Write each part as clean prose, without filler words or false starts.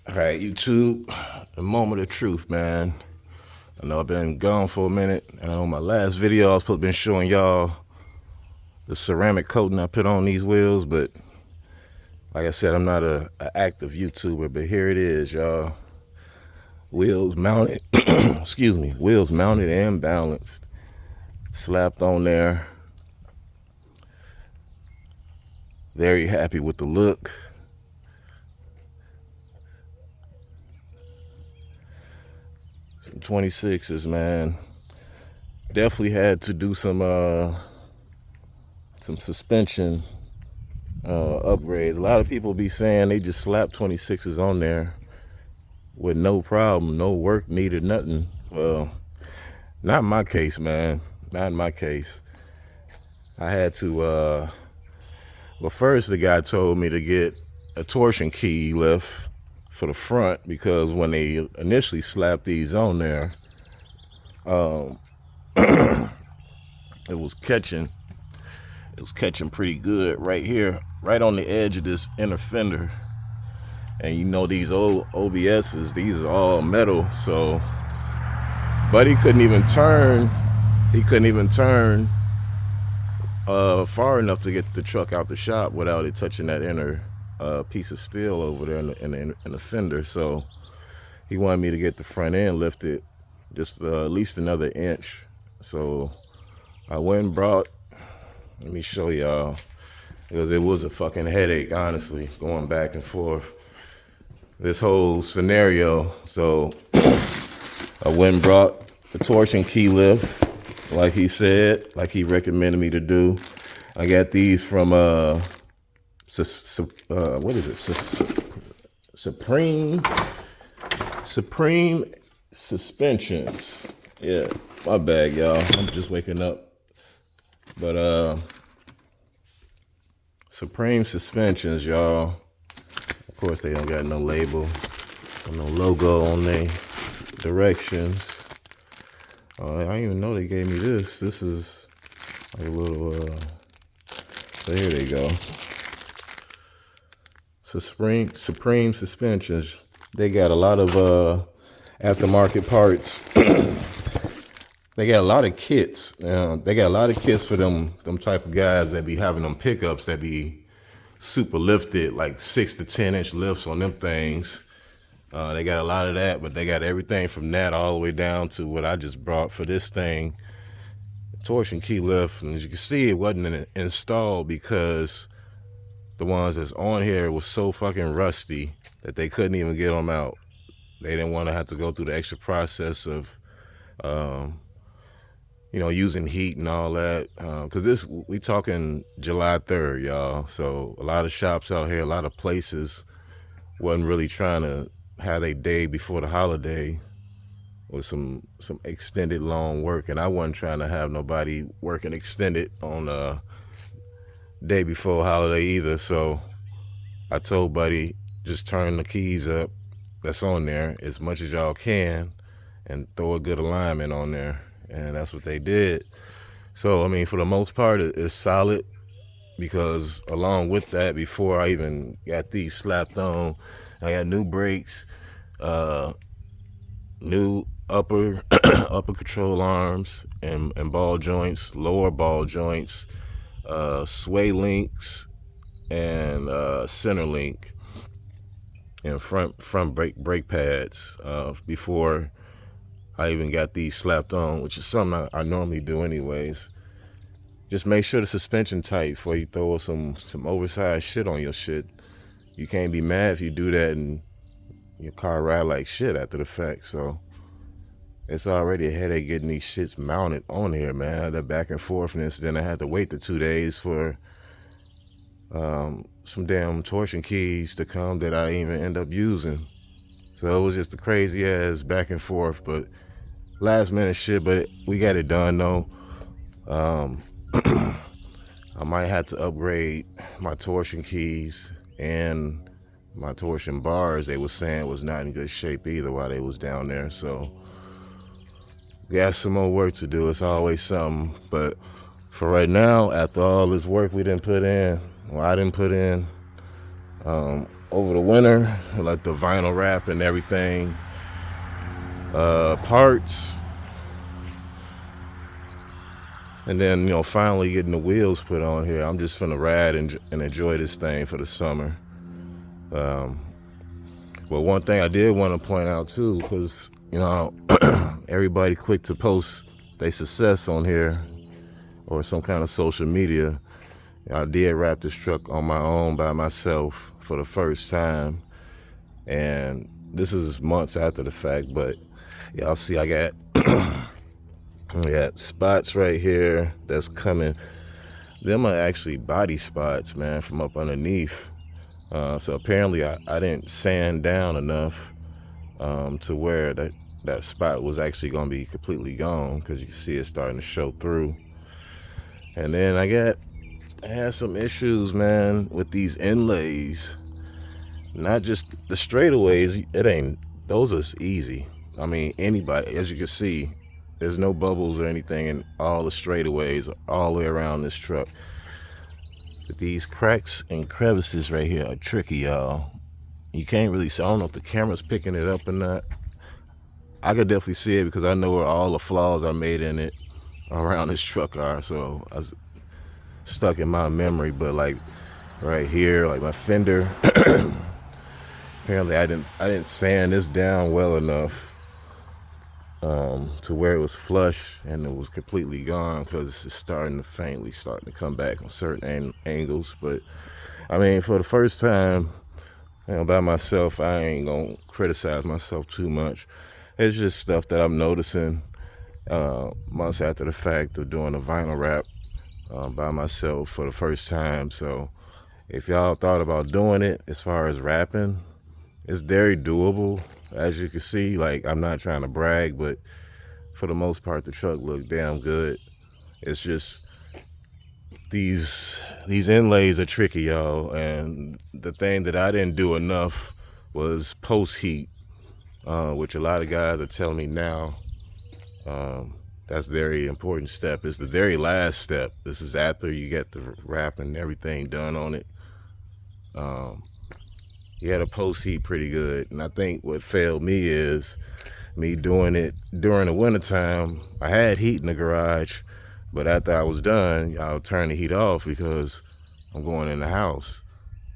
All right, YouTube, a moment of truth, man. I know I've been gone for a minute, and I know my last video I was supposed to been showing y'all the ceramic coating I put on these wheels, but like I said, I'm not a active YouTuber, but here it is, y'all. Wheels mounted, excuse me, wheels mounted and balanced, slapped on there. Very happy with the look. 26s, man. Definitely had to do some suspension upgrades. A lot of people be saying they just slap 26s on there with no problem, no work needed, nothing. Well, not in my case, man. Not in my case. I had to, well, first the guy told me to get a torsion key lift for the front because when they initially slapped these on there, it was catching pretty good right here, right on the edge of this inner fender. And you know these old OBSs, these are all metal, so but he couldn't even turn far enough to get the truck out the shop without it touching that inner piece of steel over there in the fender. So he wanted me to get the front end lifted just at least another inch. So I went and brought, let me show y'all, because it was a fucking headache, honestly, going back and forth this whole scenario. So I went and brought the torsion key lift, like he said, like he recommended me to do. I got these from what is it? Supreme Suspensions. Yeah, my bad, y'all. I'm just waking up. But Supreme Suspensions, y'all. Of course, they don't got no label or no logo on their directions. I didn't even know they gave me this. This is like a little, so here they go. So Supreme Suspensions. They got a lot of aftermarket parts. They got a lot of kits. They got a lot of kits for them type of guys that be having them pickups that be super lifted, like 6 to 10 inch lifts on them things. They got a lot of that, but they got everything from that all the way down to what I just brought for this thing, torsion key lift. And as you can see, it wasn't installed because the ones that's on here was so fucking rusty that they couldn't even get them out. They didn't want to have to go through the extra process of using heat and all that, because we talking July 3rd, y'all. So a lot of shops out here, a lot of places wasn't really trying to have a day before the holiday with some extended long work, and I wasn't trying to have nobody working extended on a day before holiday either. So I told Buddy, just turn the keys up that's on there as much as y'all can and throw a good alignment on there. And that's what they did. So, I mean, for the most part, it's solid because along with that, before I even got these slapped on, I got new brakes, new upper upper control arms and ball joints, lower ball joints, sway links, and center link, and front brake pads before I even got these slapped on, which is something I normally do anyways. Just make sure the suspension tight before you throw some oversized shit on your shit. You can't be mad if you do that and your car ride like shit after the fact. So it's already a headache getting these shits mounted on here, man. The back and forthness. Then I had to wait the 2 days for some damn torsion keys to come that I didn't even end up using. So it was just a crazy ass back and forth, but last minute shit, but we got it done though. I might have to upgrade my torsion keys and my torsion bars. They were saying was not in good shape either while they was down there. So we got some more work to do. It's always something. But for right now, after all this work we didn't put in, well, I didn't put in, over the winter, like the vinyl wrap and everything, parts, and then, you know, finally getting the wheels put on here. I'm just finna ride and enjoy this thing for the summer. Well, one thing I did want to point out too, because, you know, everybody quick to post their success on here or some kind of social media. I did wrap this truck on my own by myself for the first time, and this is months after the fact, but y'all see I got spots right here that's coming. Them are actually body spots, man, from up underneath. So apparently I didn't sand down enough to where that spot was actually going to be completely gone, because you can see it starting to show through. And then I had some issues, man, with these inlays. Not just the straightaways, those are easy. I mean, anybody, as you can see, there's no bubbles or anything in all the straightaways all the way around this truck. But these cracks and crevices right here are tricky, y'all. You can't really see. I don't know if the camera's picking it up or not. I could definitely see it because I know where all the flaws I made in it around this truck are. So I was stuck in my memory. But like right here, like my fender, apparently I didn't sand this down well enough to where it was flush and it was completely gone, because it's starting to come back on certain angles. But I mean, for the first time, you know, by myself, I ain't gonna criticize myself too much. It's just stuff that I'm noticing months after the fact of doing a vinyl wrap by myself for the first time. So if y'all thought about doing it, as far as wrapping, it's very doable. As you can see, like, I'm not trying to brag, but for the most part, the truck looked damn good. It's just these inlays are tricky, y'all. And the thing that I didn't do enough was post heat, which a lot of guys are telling me now. That's a very important step. It's the very last step. This is after you get the wrap and everything done on it. You had to post heat pretty good. And I think what failed me is me doing it during the wintertime. I had heat in the garage, but after I was done, I'll turn the heat off because I'm going in the house.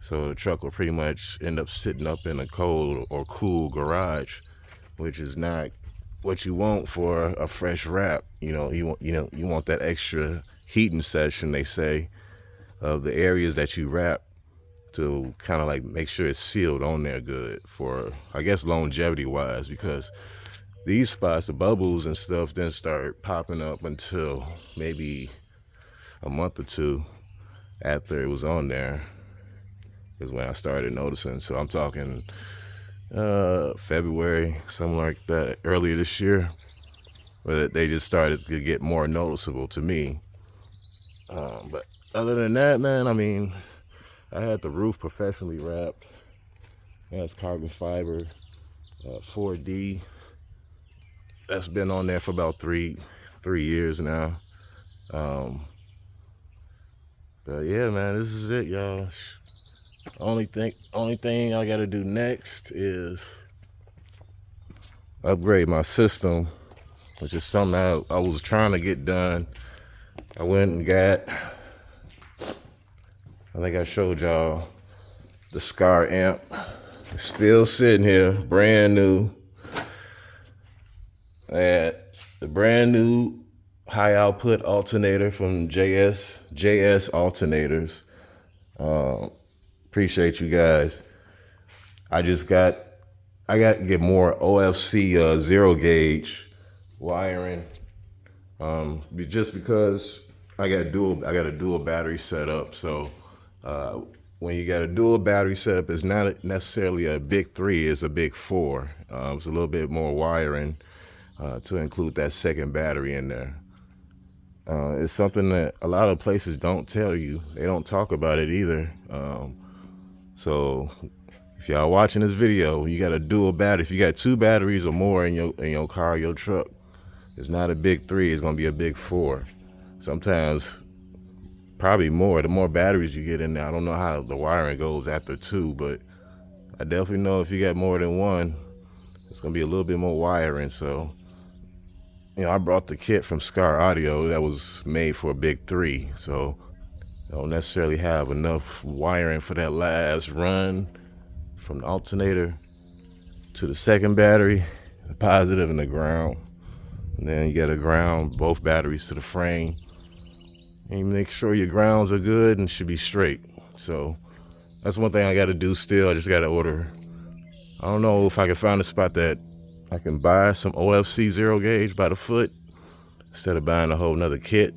So the truck will pretty much end up sitting up in a cold or cool garage, which is not what you want for a fresh wrap. You want that extra heating session, they say, of the areas that you wrap, to kind of like make sure it's sealed on there good for, I guess, longevity wise, because these spots, the bubbles and stuff, didn't start popping up until maybe a month or two after it was on there, is when I started noticing. So I'm talking February, something like that, earlier this year, where they just started to get more noticeable to me. But other than that, man, I mean, I had the roof professionally wrapped. That's carbon fiber, 4D. That's been on there for about three years now. But yeah, man, this is it, y'all. Only thing I gotta do next is upgrade my system, which is something I was trying to get done. I went and got, I think I showed y'all the Scar amp. It's still sitting here, brand new. I had the brand new high output alternator from JS Alternators. Appreciate you guys. I got to get more OFC 0 gauge wiring. Just because I got a dual battery setup. So when you got a dual battery setup, it's not necessarily a big 3, it's a big 4. It's a little bit more wiring to include that second battery in there. It's something that a lot of places don't tell you. They don't talk about it either. So if y'all watching this video, you got a dual battery. If you got 2 batteries or more in your car, your truck, it's not a big 3, it's gonna be a big 4. Sometimes probably more. The more batteries you get in there, I don't know how the wiring goes after 2, but I definitely know if you got more than one, it's gonna be a little bit more wiring. So, I brought the kit from Scar Audio that was made for a big 3. So I don't necessarily have enough wiring for that last run from the alternator to the second battery, the positive and the ground. And then you gotta ground both batteries to the frame. And you make sure your grounds are good and should be straight. So that's one thing I gotta do still. I just gotta order. I don't know if I can find a spot that I can buy some OFC 0 gauge by the foot instead of buying a whole nother kit.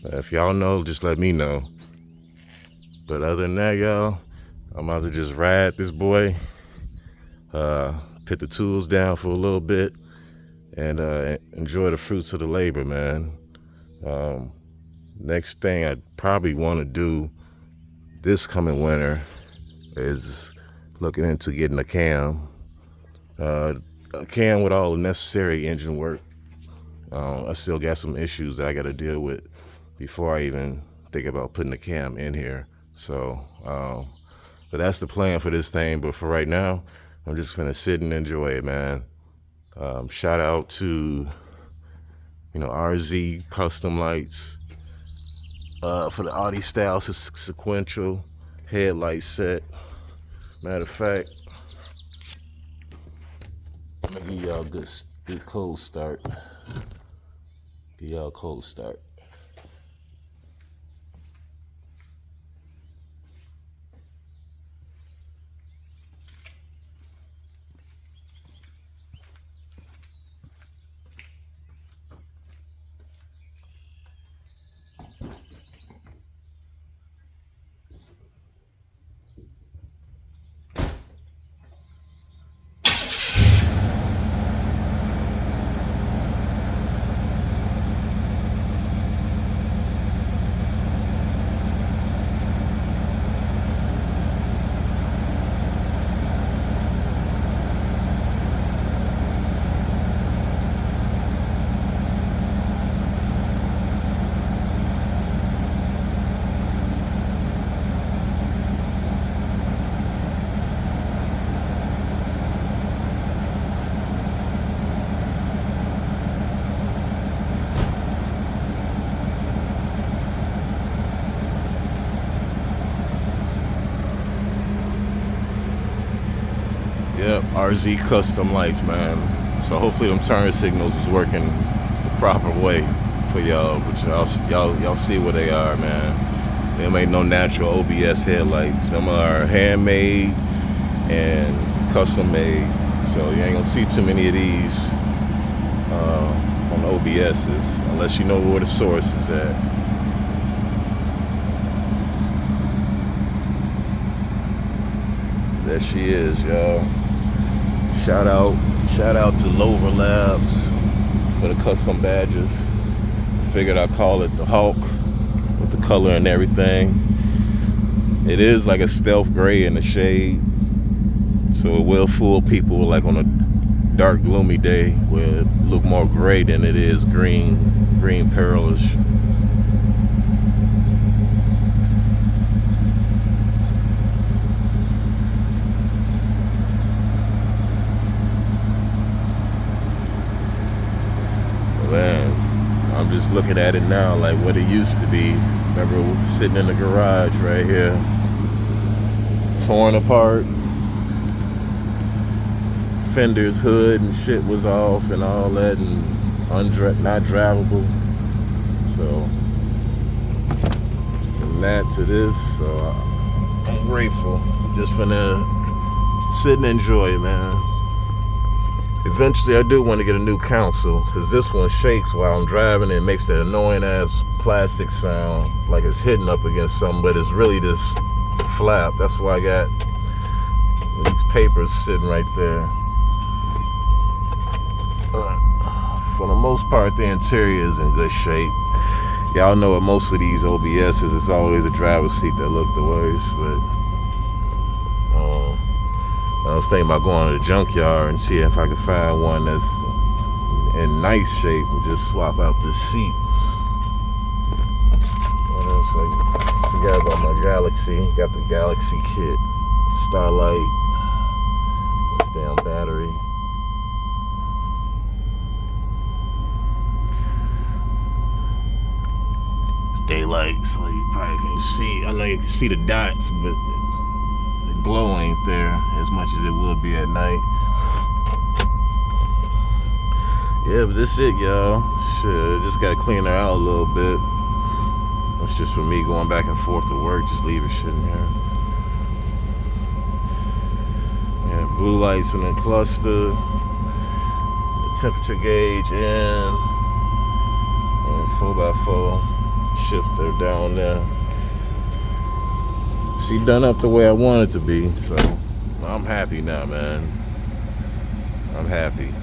If y'all know, just let me know. But other than that, y'all, I'm about to just ride this boy, put the tools down for a little bit, and enjoy the fruits of the labor, man. Next thing I probably want to do this coming winter is looking into getting a cam. A cam with all the necessary engine work. I still got some issues that I got to deal with before I even think about putting the cam in here. So, but that's the plan for this thing. But for right now, I'm just gonna sit and enjoy it, man. Shout out to, RZ Custom Lights for the Audi style sequential headlight set. Matter of fact, I'm gonna give y'all a good cold start. Give y'all a cold start. Yep, RZ Custom Lights, man. So hopefully them turn signals is working the proper way for y'all. But y'all see where they are, man. Them ain't no natural OBS headlights. Them are handmade and custom made. So you ain't gonna see too many of these on OBSs unless you know where the source is at. There she is, y'all. Shout out to Lover Labs for the custom badges. Figured I'd call it the Hawk with the color and everything. It is like a stealth gray in the shade, so it will fool people like on a dark gloomy day where it look more gray than it is green pearlish. Man, I'm just looking at it now like what it used to be. Remember, it was sitting in the garage right here, torn apart. Fender's hood and shit was off and all that, and not drivable. So from that to this, so I'm grateful. Just finna sit and enjoy it, man. Eventually, I do want to get a new console because this one shakes while I'm driving. It makes that annoying ass plastic sound like it's hitting up against something, but it's really this flap. That's why I got these papers sitting right there. For the most part, the interior is in good shape. Y'all know at most of these OBSs, it's always a driver's seat that look the worst, but I was thinking about going to the junkyard and see if I could find one that's in nice shape and just swap out the seat. What else? I forgot about my Galaxy. Got the Galaxy kit. Starlight. This damn battery. It's daylight, so you probably can't see. I know you can see the dots, but the glow ain't there as much as it will be at night. Yeah, but this it, y'all. Shit, just gotta clean her out a little bit. That's just for me going back and forth to work, just leaving shit in here. Yeah, blue lights in the cluster, the temperature gauge in, and 4x4 shifter down there. She done up the way I want it to be, so I'm happy now, man. I'm happy.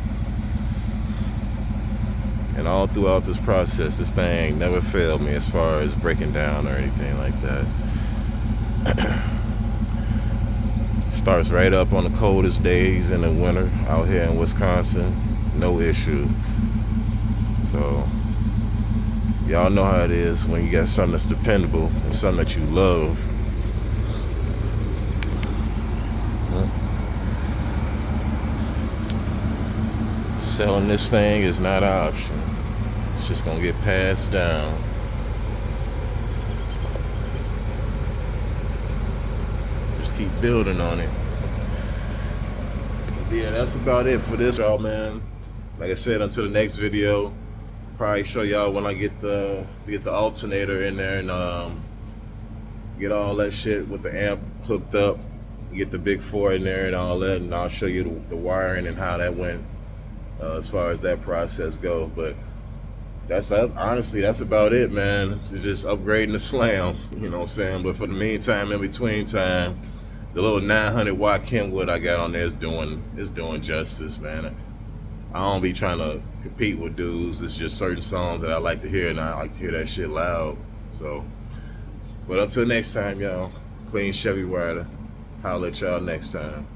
And all throughout this process, this thing never failed me as far as breaking down or anything like that. Starts right up on the coldest days in the winter out here in Wisconsin. No issue. So, y'all know how it is when you got something that's dependable and something that you love. Selling this thing is not an option. It's just gonna get passed down. Just keep building on it. Yeah, that's about it for this, y'all, man. Like I said, until the next video, probably show y'all when I get the alternator in there and get all that shit with the amp hooked up, get the big 4 in there and all that, and I'll show you the wiring and how that went as far as that process goes. But honestly, that's about it, man. They're just upgrading the Slam, you know what I'm saying? But for the meantime, in between time, the little 900 watt Kenwood I got on there is doing justice, man. I don't be trying to compete with dudes. It's just certain songs that I like to hear, and I like to hear that shit loud. So, but until next time, y'all, Clean Chevy Rider. Holla at y'all next time.